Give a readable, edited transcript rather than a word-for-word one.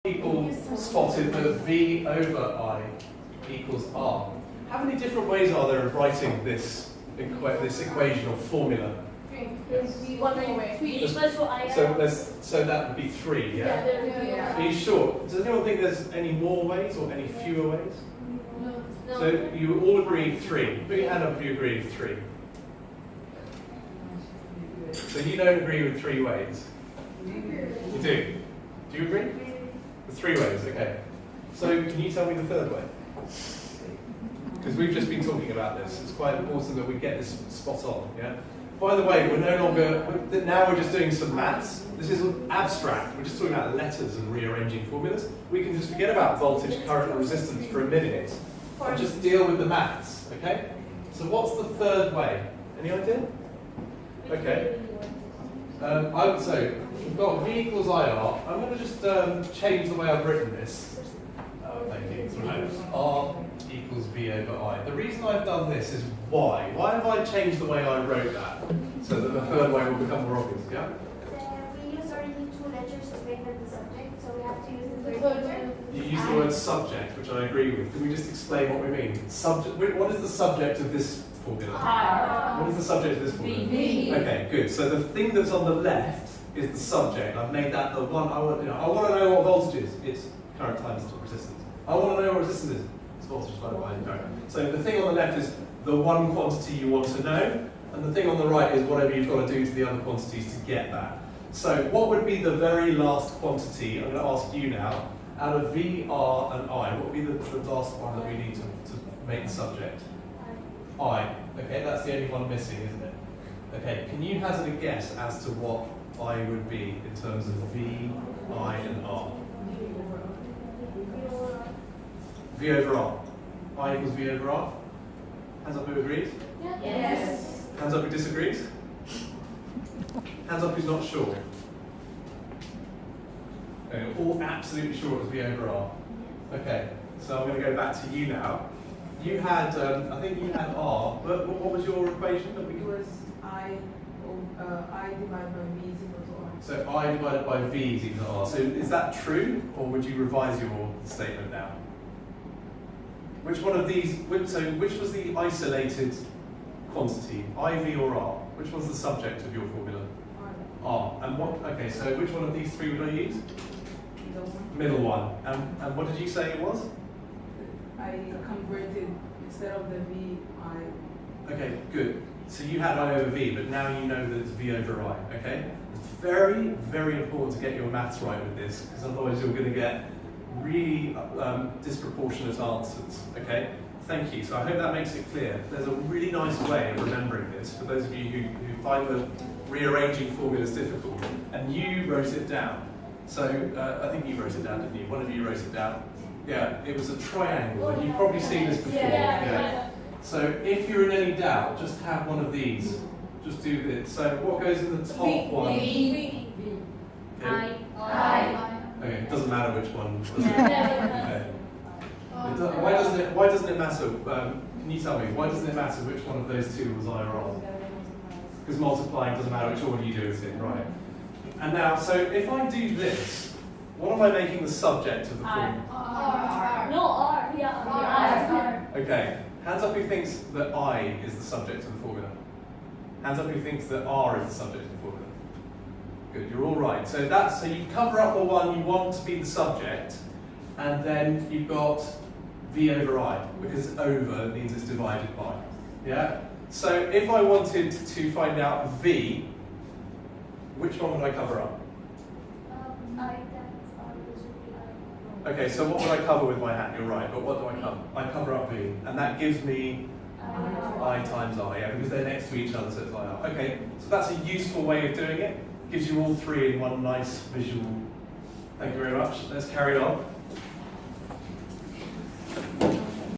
People spotted that V over I equals R. How many different ways are there of writing this equation or formula? So that would be 3, yeah? Are you sure? Does anyone think there's any more ways or any fewer ways? No. So you all agree 3. Put your hand up if you agree with 3. So you don't agree with 3 ways? You do? Do you agree? The 3 ways, okay. So can you tell me the third way? Because we've just been talking about this. It's quite important that we get this spot on, yeah? By the way, we're no longer, now we're just doing some maths. This is abstract. We're just talking about letters and rearranging formulas. We can just forget about voltage, current, and resistance for a minute and just deal with the maths, okay? So what's the third way? Any idea? Okay. So we've got V equals IR. I'm going to just change the way I've written this. Thank you. R equals V over I. The reason I've done this is why. Why have I changed the way I wrote that? So that the third way will become more obvious, yeah? We use already 2 letters to make them the subject, so we have to use the third letter. You use the word subject, which I agree with. Can we just explain what we mean? Subject. What is the subject of this formula? What is the subject of this formula? V. Okay, good. So the thing that's on the left is the subject. I've made that the one. I want to know what voltage is. It's current times resistance. I want to know what resistance is. It's voltage divided by current. So the thing on the left is the one quantity you want to know, and the thing on the right is whatever you've got to do to the other quantities to get that. So what would be the very last quantity? I'm going to ask you now. Out of V, R, and I, what would be the last one that we need to make the subject? I. Okay, that's the only one missing, isn't it? Okay, can you hazard a guess as to what I would be in terms of V, I, and R? V over R. I equals V over R. Hands up who agrees? Yes. Hands up who disagrees? Hands up who's not sure? Okay, all absolutely sure it was V over R. Okay, so I'm going to go back to you now. You had, I think you had R, but what was your equation? It was I divided by V is equal to R. So I divided by V is equal to R. So is that true, or would you revise your statement now? Which one of these, which was the isolated quantity, I, V, or R? Which one's the subject of your formula? R. And what, okay, so which one of these 3 would I use? Middle one. And what did you say it was? I converted, instead of the V, I. Okay, good. So you had I over V, but now you know that it's V over I, okay? It's very, very important to get your maths right with this, because otherwise you're going to get really disproportionate answers, okay? Thank you. So I hope that makes it clear. There's a really nice way of remembering this for those of you who find the rearranging formulas difficult, and you wrote it down. So I think you wrote it down, didn't you? One of you wrote it down. Yeah, it was a triangle, and you've probably seen this before. Yeah. So if you're in any doubt, just have one of these. Just do this. So what goes in the top one? V. Okay. I. Okay, it doesn't matter which one. Does it? Okay. Why doesn't it matter? Can you tell me why doesn't it matter which one of those 2 was I or R? Because multiplying doesn't matter which order you do it in, right? And now, so if I do this, what am I making the subject of the formula? R. No, R. Yeah, R. Okay. Hands up who thinks that I is the subject of the formula. Hands up who thinks that R is the subject of the formula. Good, you're all right. So you cover up the one you want to be the subject, and then you've got V over I, because over means it's divided by. Yeah? So if I wanted to find out V, which one would I cover up? I times R should be I. Okay, so what would I cover with my hat? You're right, but what do I cover? I cover up V, and that gives me I times I, yeah, because they're next to each other, so it's IR. Okay, so that's a useful way of doing it. Gives you all 3 in one nice visual. Thank you very much. Let's carry on.